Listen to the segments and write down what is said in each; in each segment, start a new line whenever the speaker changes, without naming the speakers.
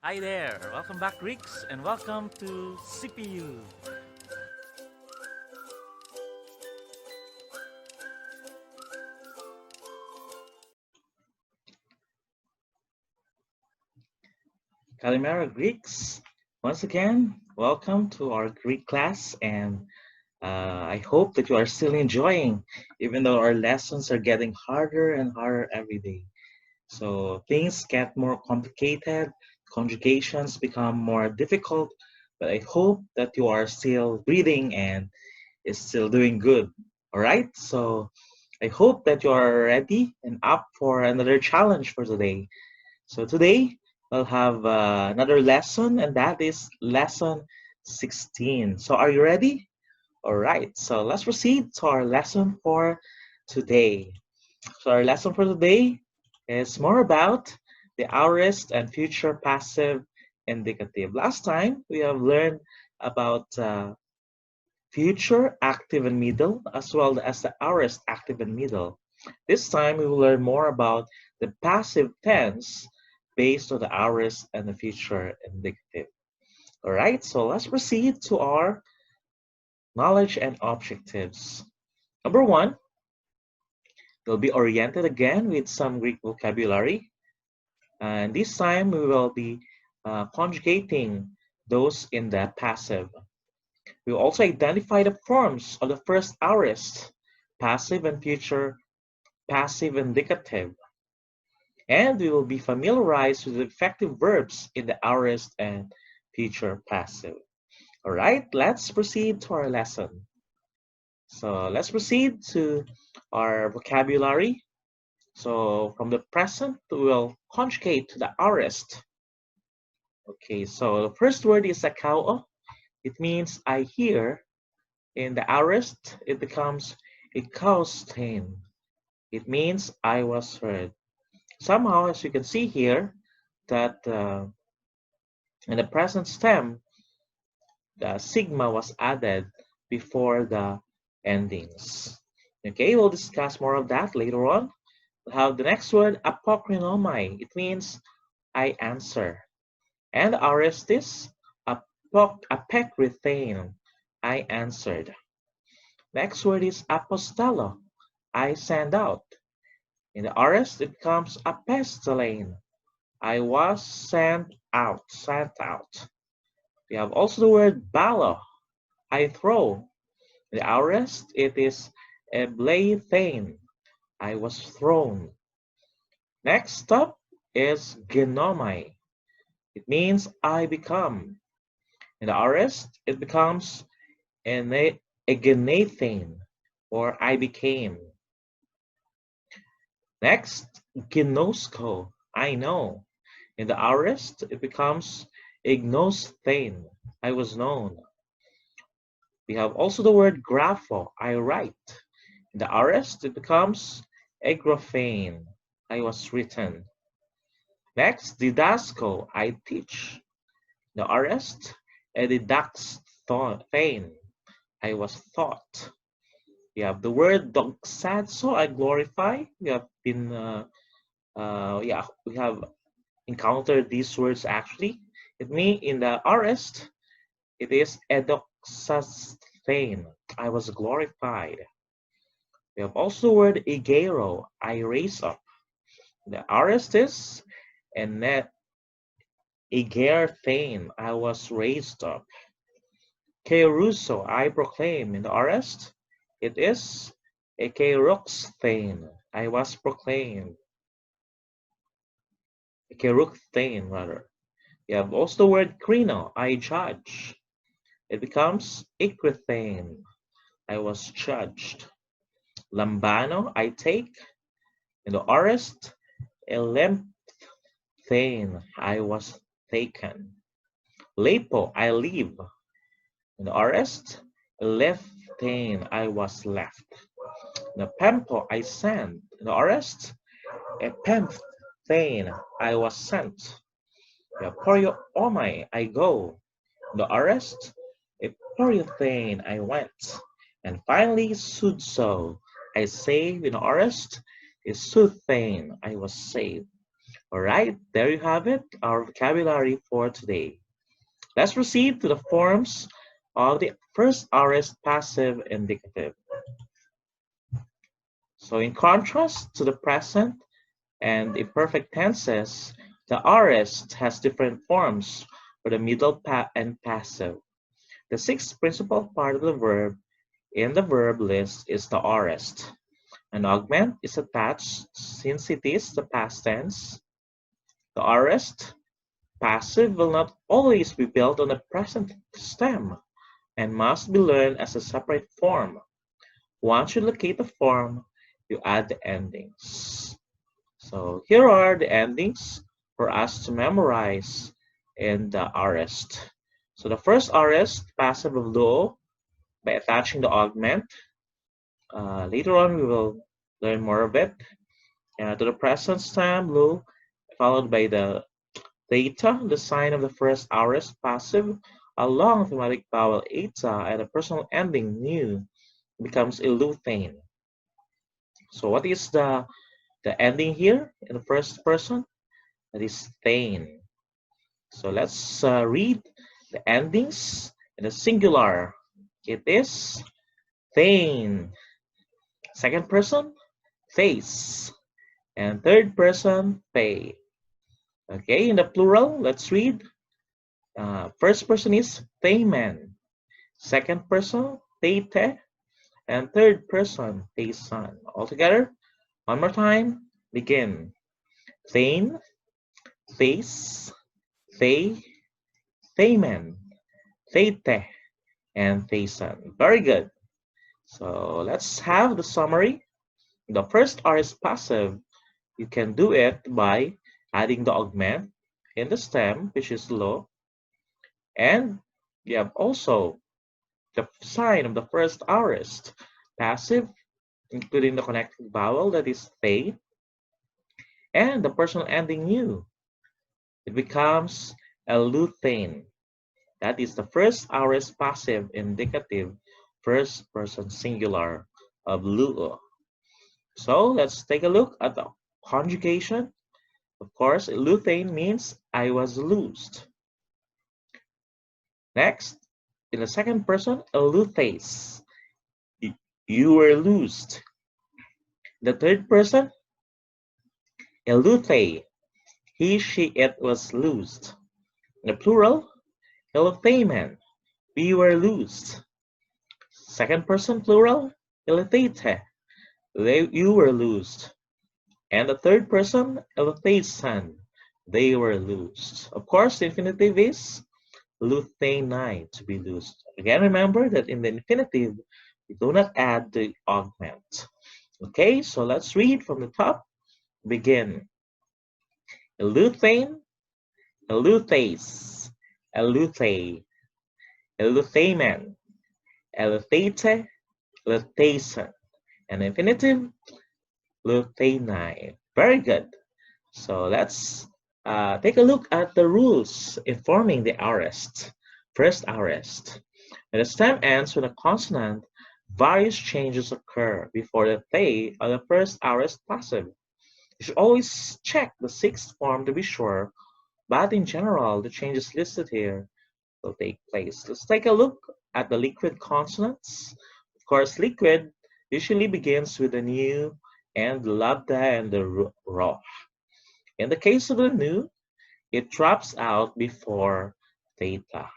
Hi there, welcome back Greeks and welcome to CPU. Καλημέρα Greeks. Once again, welcome to our Greek class and I hope that you are still enjoying even though our lessons are getting harder and harder every day. So things get more complicated, conjugations become more difficult, but I hope that you are still breathing and is still doing good. All right, so I hope that you are ready and up for another challenge for today. So today we'll have another lesson, and that is lesson 16. So are you ready? All right, so let's proceed to our lesson for today. So our lesson for today is more about the aorist and future passive indicative. Last time we have learned about future active and middle as well as the aorist active and middle. This time we will learn more about the passive tense based on the aorist and the future indicative. All right, so let's proceed to our knowledge and objectives. Number one, we'll be oriented again with some Greek vocabulary. And this time we will be conjugating those in the passive. We will also identify the forms of the first aorist, passive and future passive indicative. And we will be familiarized with the effective verbs in the aorist and future passive. All right, let's proceed to our lesson. So let's proceed to our vocabulary. So from the present, we'll conjugate to the aorist. Okay, so the first word is akao. It means I hear. In the aorist, it becomes ikaustain. It means I was heard. Somehow, as you can see here, that in the present stem, the sigma was added before the endings. Okay, we'll discuss more of that later on. We'll have the next word, apokrinomai. It means I answer. And aoristis, apekrithain. I answered. Next word is apostalo. I send out. In the aorist, it becomes apestolane. I was sent out, sent out. We have also the word balo. I throw. In the aorist, it is ebleithane. I was thrown. Next up is genomai. It means I become. In the aorist, it becomes egenathane, or I became. Next, gnosko, I know. In the aorist, it becomes ignosthane, I was known. We have also the word grapho, I write. In the aorist, it becomes egrophane, I was written. Next, didasco, I teach. In the aorist, edidaxthane, I was taught. We have the word doxazo, I glorify. We have been, we have encountered these words actually. It means in the aorist, it is edoxasthane, I was glorified. We have also the word igero, I raise up. The aorist is igerthane, I was raised up. Keruso, I proclaim. In the aorist, it is ekeruxthane, I was proclaimed. Ekeruxthane, rather. You have also the word krino, I judge. It becomes ikrithane, I was judged. Lambano, I take. In the aorist, elempthane, I was taken. Lepo, I leave. In the aorist, elefthane, I was left. In the pempo, I send. In the aorist, epemphthane, I was sent. The porio omai, I go. In the aorist, eporiethane, I went. And finally, sudso, I save. In the aorist, is suthane, I was saved. All right, there you have it, our vocabulary for today. Let's proceed to the forms of the first aorist passive indicative. So in contrast to the present and imperfect tenses, the aorist has different forms for the middle and passive. The sixth principal part of the verb in the verb list is the aorist. An augment is attached since it is the past tense. The aorist passive will not always be built on the present stem and must be learned as a separate form. Once you locate the form, you add the endings. So here are the endings for us to memorize in the aorist. So the first aorist, passive of luo, by attaching the augment. Later on, we will learn more of it. To the present stem, lu, followed by the theta, the sign of the first aorist passive, along thematic vowel eta and a personal ending nu becomes eluthane. So what is the ending here in the first person? That is thane. So let's read the endings in the singular. It is thane. Second person, face. And third person, they. Okay, in the plural, let's read. First person is thayman. Second person, thayte. And third person, thaysan. All together, one more time, begin. Thane, face, they, thayman, thayte, and thaysan. Very good. So let's have the summary. The first R is passive. You can do it by adding the augment in the stem, which is low. And you have also the sign of the first aorist, passive, including the connecting vowel, that is they, and the personal ending u. It becomes eluthane. That is the first aorist passive indicative first person singular of luo. So let's take a look at the conjugation. Of course, eluthane means I was loosed. Next, in the second person, eleuthes, you were loosed. The third person, eleuthe, he, she, it was loosed. The plural, eleuthamen, we were loosed. Second person plural, eleuthaete, you were loosed. And the third person, eleuthaesan, they were loosed. Of course, the infinitive is luthanai, to be loosed. Again, remember that in the infinitive, we do not add the augment. Okay, so let's read from the top. Begin. Eluthane, eleuthes, eleuthe, eleuthamen, eleuthaete, eleuthaesan. And infinitive, luthanai. Very good. So let's take a look at the rules informing the aorist. First aorist. When the stem ends with a consonant, various changes occur before the they of the first aorist passive. You should always check the sixth form to be sure, but in general, the changes listed here will take place. Let's take a look at the liquid consonants. Of course, liquid usually begins with the nu and the lambda and the rho. In the case of the nu, it drops out before theta.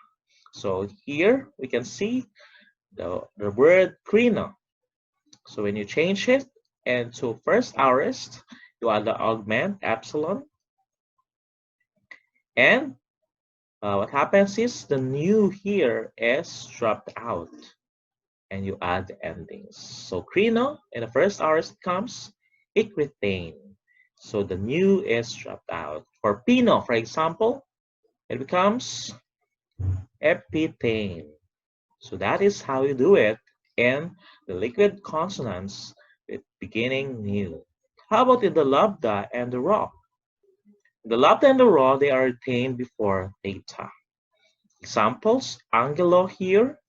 So here we can see the word krino. So when you change it into first aorist, you add the augment epsilon. And what happens is the nu here is dropped out. And you add the endings. So krino in the first aorist comes equithane. So the nu is dropped out. For pino, for example, it becomes epithane. So that is how you do it in the liquid consonants with beginning nu. How about in the lambda and the rho? The lambda and the rho, they are retained before theta. Examples, angelo here,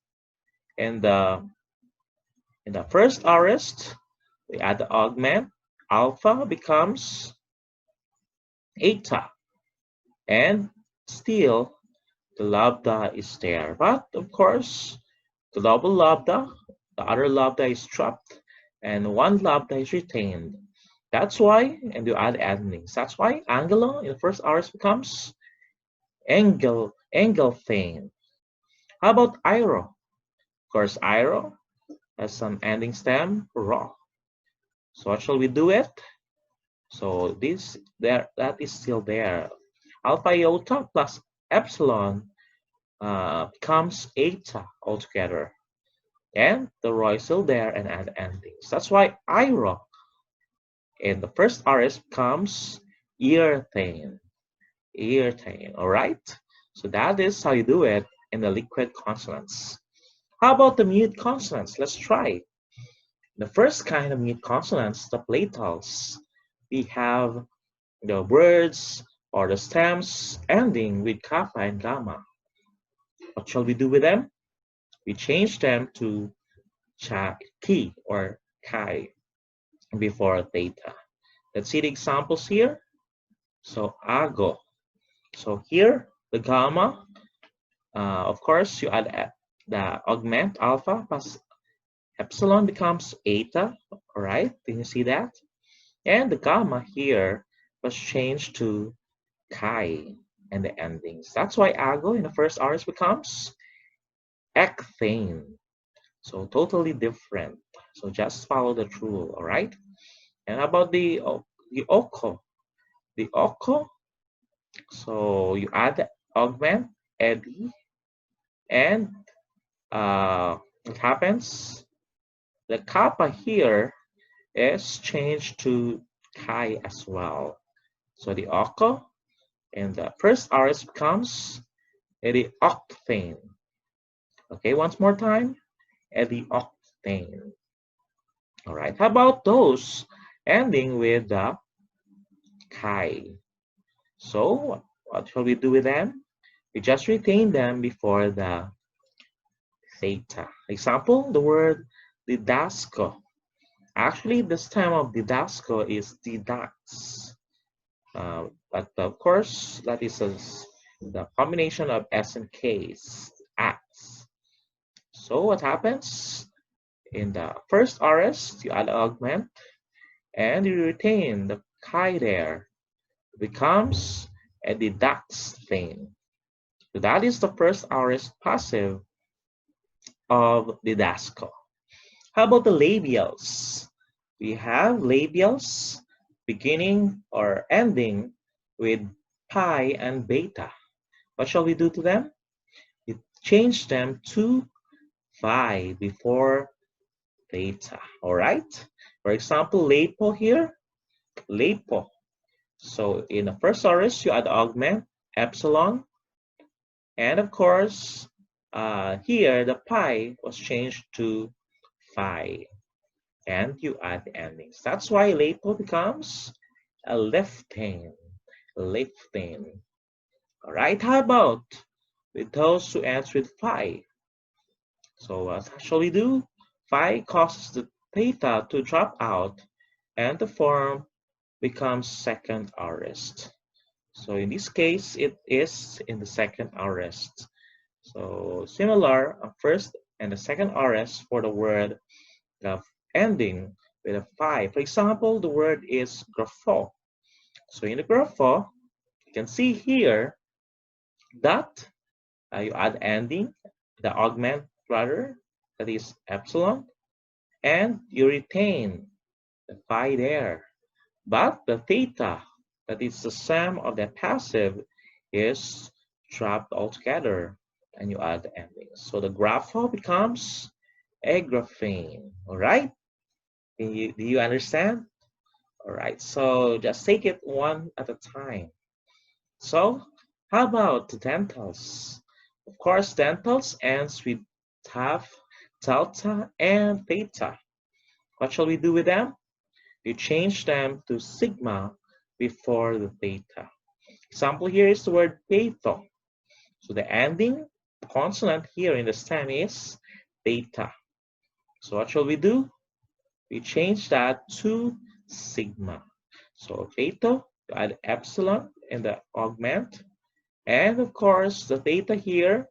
in the first aorist, we add the augment. Alpha becomes eta. And still, the lambda is there. But of course, the double lambda, the other lambda is dropped, and one lambda is retained. That's why, and you add endings. That's why angulo in the first aorist becomes engelthane. How about iro? Of course, iro has some ending stem, raw. So what shall we do it? So this there that is still there. Alpha iota plus epsilon becomes eta altogether. And the rho is still there and add endings. That's why iro in the first aorist becomes earthane. All right? So that is how you do it in the liquid consonants. How about the mute consonants? Let's try. The first kind of mute consonants, the palatals, we have the words or the stems ending with kappa and gamma. What shall we do with them? We change them to ki or chi before theta. Let's see the examples here. So ago. So here the gamma, of course, you add the augment alpha plus epsilon becomes eta. All right, can you see that? And the gamma here was changed to chi and the endings. That's why ago in the first aorist becomes ecthane. So totally different. So just follow the rule, all right? And about the oko. The oko, so you add the augment, eddy, and what happens? The kappa here is changed to chi as well. So the oko in the first aorist becomes the octane. Okay, once more time, the octane. All right, how about those ending with the chi? So what shall we do with them? We just retain them before the theta. Example, the word didasco. Actually, the stem of didasco is didax. But of course, that is the combination of S and K's, ax. So what happens? In the first aorist, you add augment, and you retain the chi there. It becomes a didaxthane. So that is the first aorist passive of didasco. How about the labials? We have labials beginning or ending with pi and beta. What shall we do to them? We change them to phi before theta. All right? For example, lapo here, lapo. So in the first aorist, you add augment, epsilon, and of course, here the pi was changed to phi, and you add the endings. That's why lapo becomes a leftane. Leftane. All right, how about with those who ends with phi? So what shall we do? Phi causes the theta to drop out, and the form becomes second aorist. So in this case, it is in the second aorist. So similar, first and the second aorist for the word ending with a phi. For example, the word is grapho. So in the grapho, you can see here that you add ending, the augment rather, that is epsilon, and you retain the phi there. But the theta, that is the sum of the passive, is dropped altogether, and you add the endings. So the grapho becomes a graphene. All right? Do you understand? All right. So just take it one at a time. So how about the dentals? Of course, dentals ends with taf, delta, and theta. What shall we do with them? You change them to sigma before the theta. Example here is the word peto. So the ending consonant here in the stem is theta. So what shall we do? We change that to sigma. So peto You add epsilon in the augment. And of course, the theta here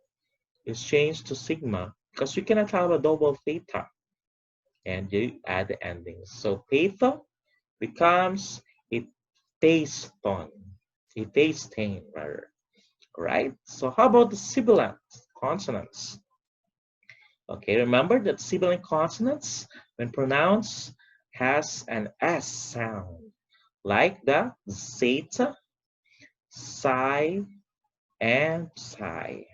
is changed to sigma because you cannot have a double theta. And you add the endings. So theta becomes a taston, a tastain rather. Right? So how about the sibilant consonants? Okay, remember that sibilant consonants, when pronounced, has an S sound, like the zeta, psi, and psi.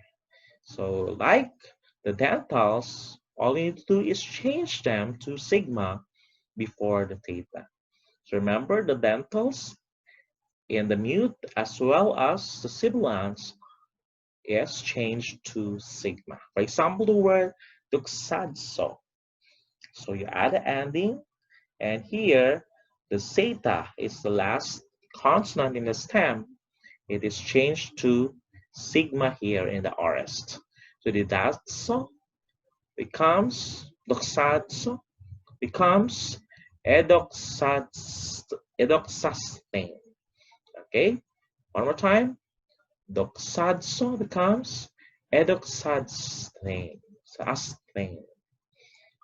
So like the dentals, all you need to do is change them to sigma before the theta. So remember the dentals in the mute as well as the sibilants is changed to sigma. For example, the word duxadso. So you add the ending, and here the zeta is the last consonant in the stem. It is changed to sigma here in the aorist. So the datso becomes doxadso becomes edoxastain. Okay, one more time. Doxadso becomes edoxastain.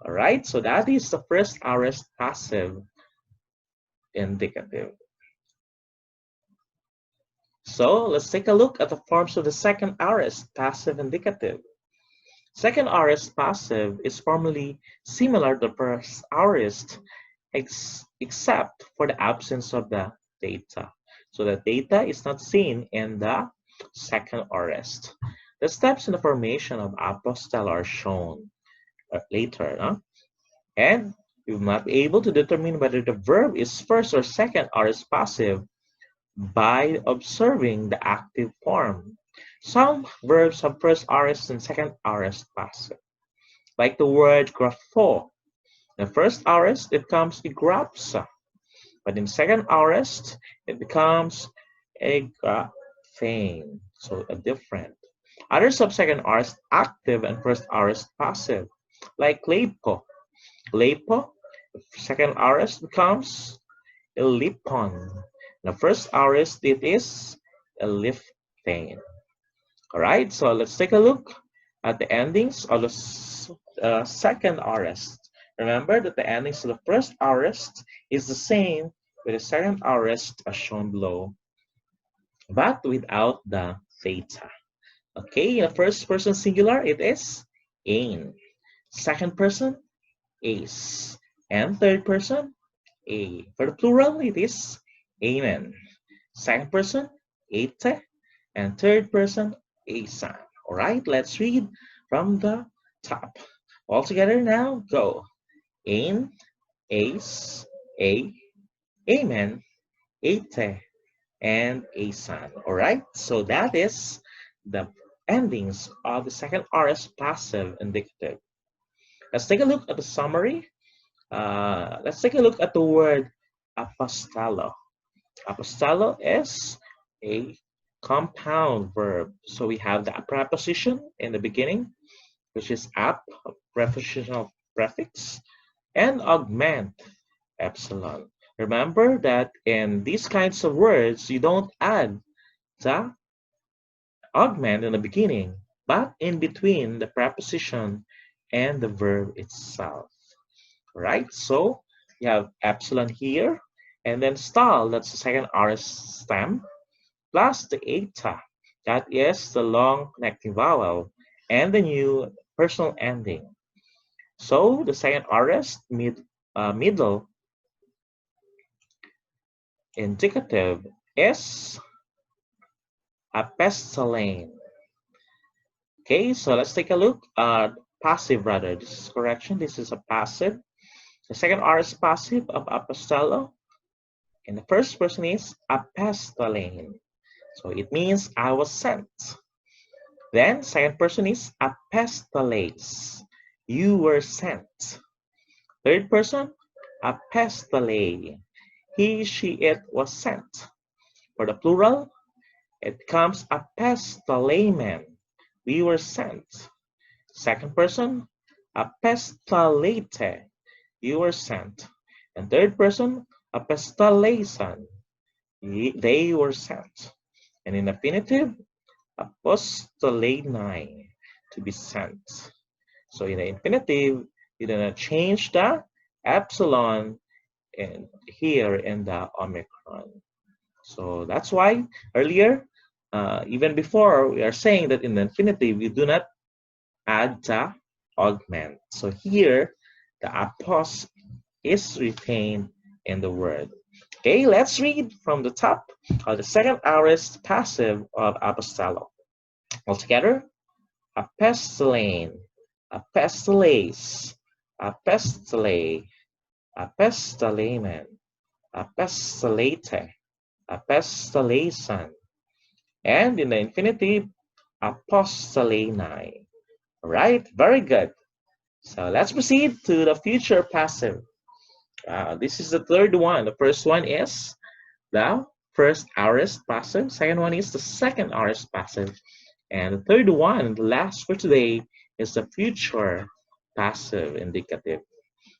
All right, so that is the first aorist passive indicative. So let's take a look at the forms of the second aorist passive indicative. Second aorist passive is formally similar to the first aorist except for the absence of the theta. So the theta is not seen in the second aorist. The steps in the formation of apostelle are shown later. And we will not be able to determine whether the verb is first or second aorist passive by observing the active form. Some verbs have first aorist and second aorist passive, like the word grapho. The first aorist, it becomes a grapsa, but in second aorist, it becomes a graphane, so a different. Other subsecond aorist active and first aorist passive, like lepo. Lepo, the second aorist becomes a lipon. The first aorist, it is a liphane. All right, so let's take a look at the endings of the second aorist. Remember that the endings of the first aorist is the same with the second aorist as shown below, but without the theta. Okay, in the first person singular, it is ain. Second person, ace. And third person, a. For the plural, it is amen. Second person, ate. And third person, asan. All right, let's read from the top. All together now, go. Ain, ace, a, amen, ate, and asan. All right, so that is the endings of the second aorist passive indicative. Let's take a look at the summary. Let's take a look at the word apostello. Apostello is a compound verb. So we have the preposition in the beginning, which is ap, prepositional prefix, and augment, epsilon. Remember that in these kinds of words, you don't add the augment in the beginning, but in between the preposition and the verb itself. Right? So you have epsilon here, and then style, that's the second aorist stem, plus the eta, that is the long connecting vowel, and the new personal ending. So the second aorist middle indicative is apostolane. Okay, so let's take a look at passive rather. This is correction. This is a passive. The second aorist passive of apostello, and the first person is apostolane. So it means I was sent. Then second person is apostoles. You were sent. Third person, apostole. He, she, it was sent. For the plural, it becomes apostolemen. We were sent. Second person, apostolate. You were sent. And third person, apostolesan. They were sent. And in infinitive, apostoleni, to be sent. So in the infinitive, you're gonna change the epsilon in here in the omicron. So that's why earlier, even before, we are saying that in the infinitive, we do not add the augment. So here, the apos is retained in the word. Okay, let's read from the top of the second aorist passive of apostello. Altogether, apestolane, apestoles, apestole, apestolamen, apestolate, apestolason, and in the infinitive, apostoleni. Right? Very good. So let's proceed to the future passive. This is the third one. The first one is the first aorist passive. Second one is the second aorist passive. And the third one, the last for today, is the future passive indicative.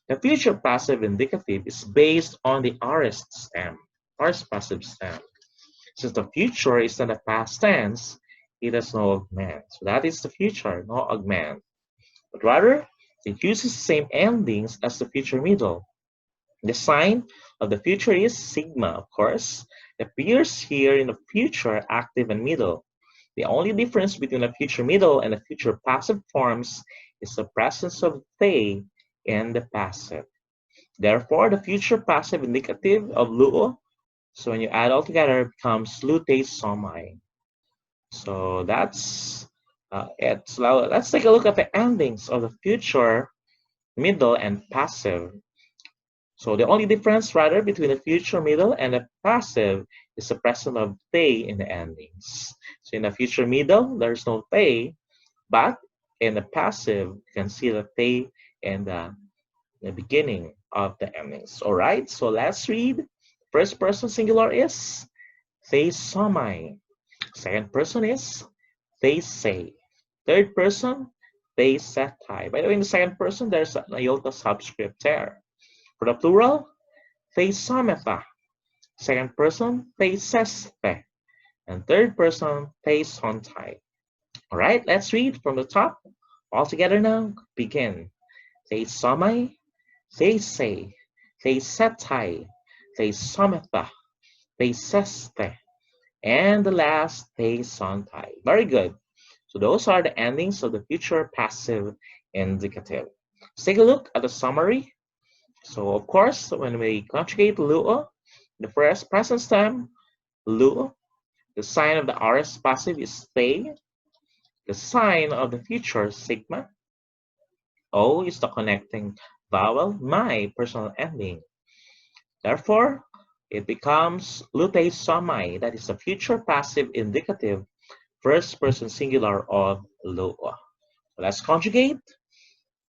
The future passive indicative is based on the aorist stem, aorist passive stem. Since the future is not a past tense, it has no augment. So that is the future, no augment. But rather, it uses the same endings as the future middle. The sign of the future is sigma, of course. It appears here in the future active and middle. The only difference between the future middle and the future passive forms is the presence of they in the passive. Therefore, the future passive indicative of luo, so when you add all together, it becomes lute somai. So that's it. So let's take a look at the endings of the future, middle, and passive. So the only difference rather between the future middle and the passive is the presence of they in the endings. So in the future middle, there's no they, but in the passive, you can see the they in the beginning of the endings. All right, so let's read. First person singular is they somai. Second person is they say. Third person, they setai. By the way, in the second person, there's an iota subscript there. For the plural, theisometa. Second person, theisespe. And third person, theisontai. All right, let's read from the top. All together now, begin. Theisomai, theise, theisetai, theisometa, theiseste, and the last, theisontai. Very good. So those are the endings of the future passive indicative. Let's take a look at the summary. So of course, when we conjugate luo, the first present time, luo, the sign of the aorist passive is they, the sign of the future, sigma, o is the connecting vowel, my personal ending. Therefore, it becomes lute somai, that is the future passive indicative, first person singular of luo. Let's conjugate.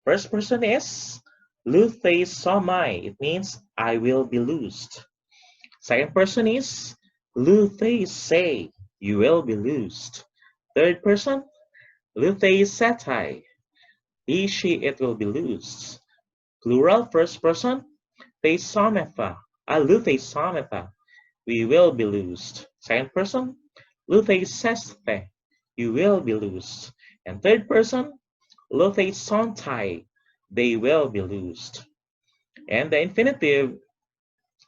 First person is luthe somai. It means I will be loosed. Second person is luthe say. You will be loosed. Third person, luthe setai. He, she, it will be loosed. Plural, first person, they sometha. Luthe sometha. We will be loosed. Second person, luthe sesthe. You will be loosed. And third person, luthe sontai. They will be loosed. And the infinitive,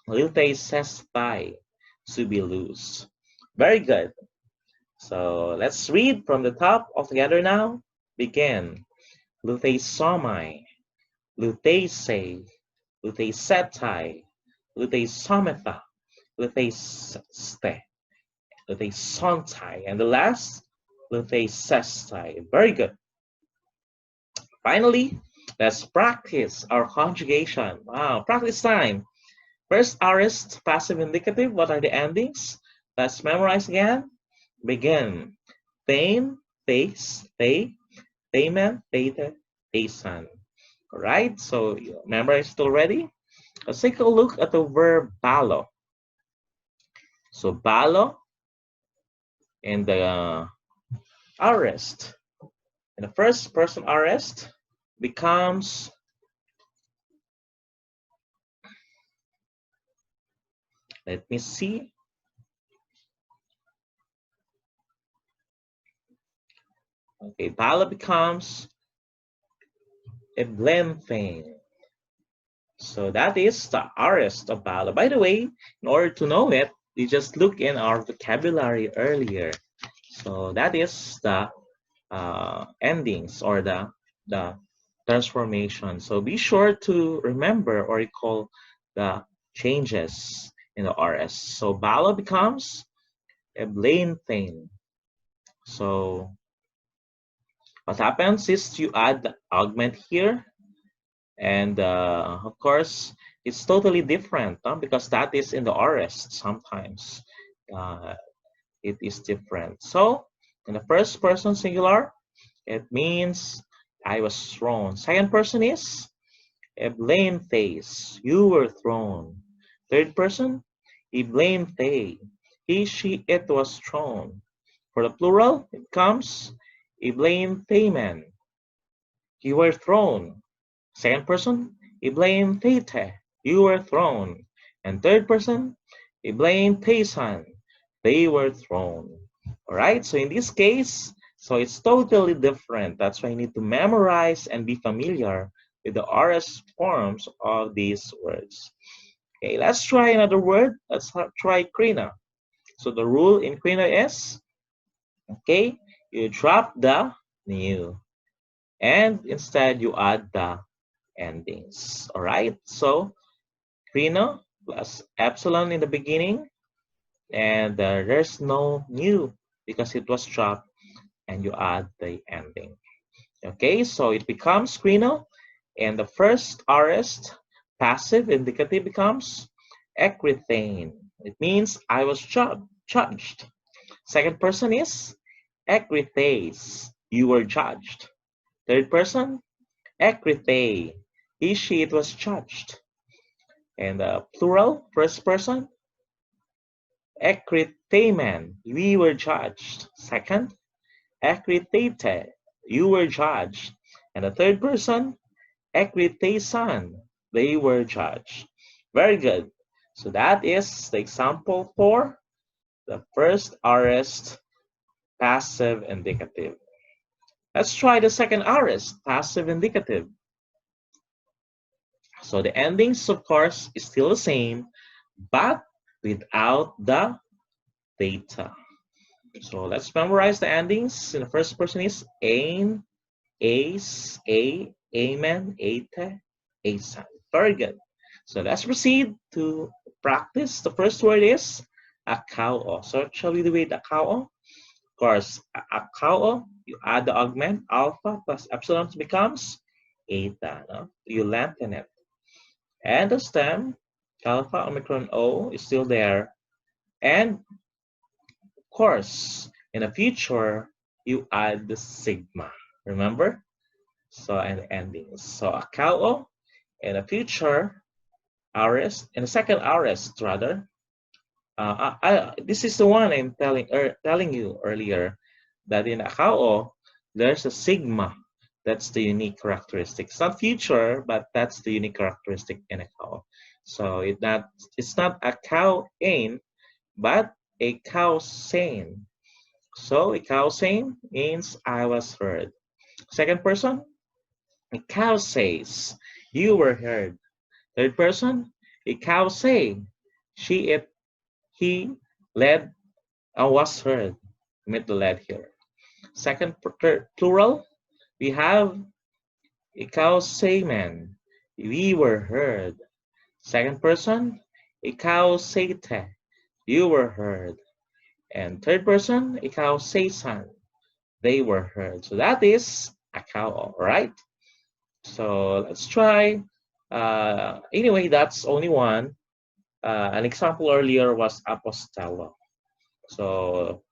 luthe sestai, to be loosed. Very good. So let's read from the top altogether now. Begin. Luthe somai, luthe se, luthe setai, luthe sometha, luthe ste, luthe sontai, and the last, luthe sestai. Very good. Finally, let's practice our conjugation. Wow, practice time. First, aorist, passive indicative. What are the endings? Let's memorize again. Begin. Thein, theis, they, themen, theite, theisan. All right, so you memorized it already. Let's take a look at the verb balo. So balo in the aorist, in the first person aorist, becomes let me see. Okay, bala becomes eblentane. So that is the aorist of bala. By the way, in order to know it, we just look in our vocabulary earlier. So that is the endings or the transformation. So be sure to remember or recall the changes in the RS. So bala becomes eblentane. So what happens is you add the augment here, and of course it's totally different because that is in the Aorist. Sometimes it is different. So in the first person singular, it means I was thrown. Second person is a blame face. You were thrown. Third person, he blamed they. He, she, it was thrown. For the plural, it comes a blame man. You were thrown. Second person, I blame Tete. You were thrown. And third person, I blame Paysan. They were thrown. Alright, so in this case, so it's totally different. That's why you need to memorize and be familiar with the RS forms of these words. Okay, let's try another word. Let's try Krina. So the rule in Krina is, okay, you drop the new and instead you add the endings. All right, so Reno plus epsilon in the beginning, and there's no new because it was dropped, and you add the ending. Okay, so it becomes Reno, and the first aorist passive indicative becomes ekrithane. It means I was judged. Second person is ekrithes. You were judged. Third person, ekrithe. He, she, it was judged. And plural, first person, ekriteman, we were judged. Second, ekritete, you were judged. And the third person, ekritesan, they were judged. Very good. So that is the example for the first aorist passive indicative. Let's try the second aorist passive indicative. So the endings, of course, is still the same, but without the data. So let's memorize the endings. In the first person is ain, ace, a, amen, ate, asan. Very good. So let's proceed to practice. The first word is akao. So shall we do it akao? Of course, akao, you add the augment alpha plus epsilon becomes eta. No? You lengthen it. And the stem, alpha omicron O, is still there. And of course, in the future, you add the sigma. Remember? So, and endings. So, akao, in the future, aorist, in the second aorist, rather. This is the one I'm telling you earlier, that in akao, there's a sigma. That's the unique characteristic. It's not future, but that's the unique characteristic in akao. So it's not a cow ain, but a cow sane. So a cow sane means I was heard. Second person, a cow says, you were heard. Third person, a cow say, she, it, he, led, was heard. Omit the led here. Second plural, we have a cow say man, we were heard. Second person, a cow say te, you were heard. And third person, ikaw say-san, they were heard. So that is akao, right? So let's try. Anyway, that's only one. An example earlier was apostello. So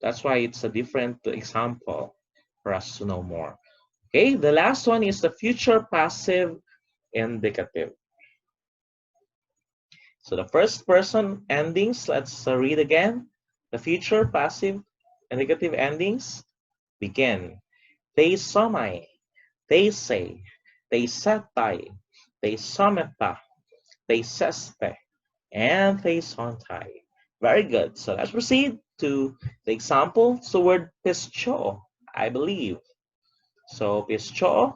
that's why it's a different example for us to know more. Okay, the last one is the future passive indicative. So the first person endings, let's read again. The future passive indicative endings begin. They somai, they say, they satai, they someta, they seste, and they sontai. Very good. So let's proceed to the example. So word pisto. I believe. So pisto,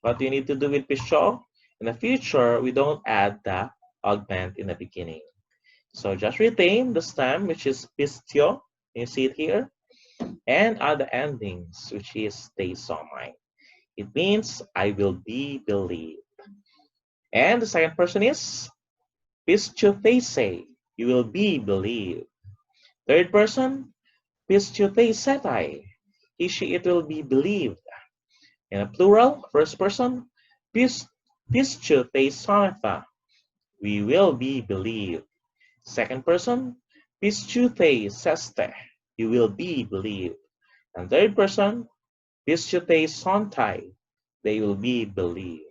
what do you need to do with pisto? In the future, we don't add the augment in the beginning. So just retain the stem, which is pistio. You see it here. And add the endings, which is theisomai. It means I will be believed. And the second person is pistiotheise. You will be believed. Third person, pistiotheisetai. He, she, it will be believed. In a plural, first person, pistiotheisometha. We will be believed. Second person, pistiotheiseste. You will be believed. And third person, pistiotheisontai. They will be believed.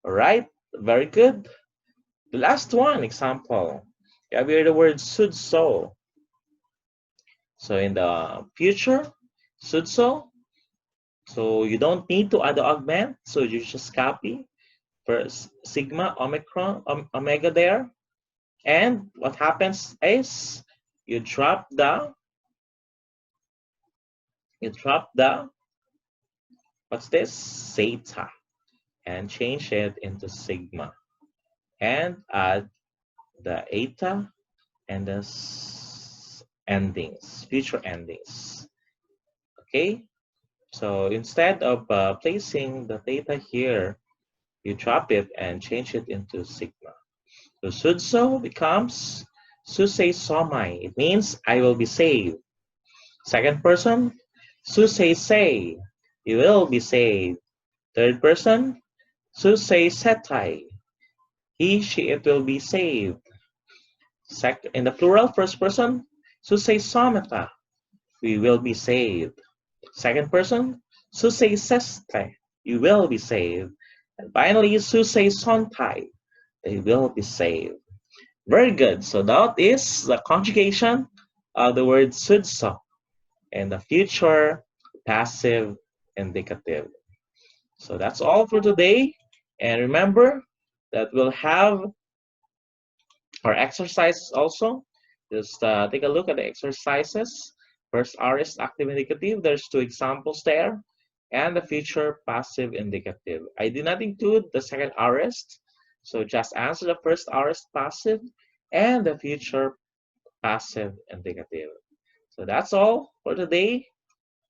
All right, very good. The last one, example. You have here the word should so. So in the future, should so. So you don't need to add the augment. So you just copy first sigma, omicron, omega there. And what happens is you drop the, what's this? Zeta. And change it into sigma. And add the eta and the endings, future endings. Okay, so instead of placing the theta here, you drop it and change it into sigma. So sudso becomes susei somai. It means I will be saved. Second person, susei sei. You will be saved. Third person, susei setai. He, she, it will be saved. In the plural, first person, susei someta. We will be saved. Second person, susei seste. You will be saved. And finally, susei sontai. They will be saved. Very good. So that is the conjugation of the word sudso in the future passive indicative. So that's all for today. And remember that we'll have our exercises also. Just take a look at the exercises. First, aorist active indicative. There's 2 examples there. And the future passive indicative. I did not include the second aorist. So just answer the first aorist passive and the future passive indicative. So that's all for today.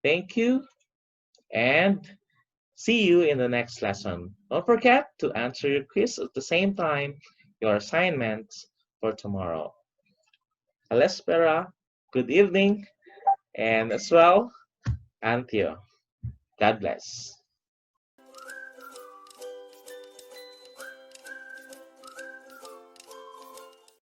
Thank you and see you in the next lesson. Don't forget to answer your quiz at the same time, your assignments for tomorrow. Alespera, good evening, and as well, Antio. God bless.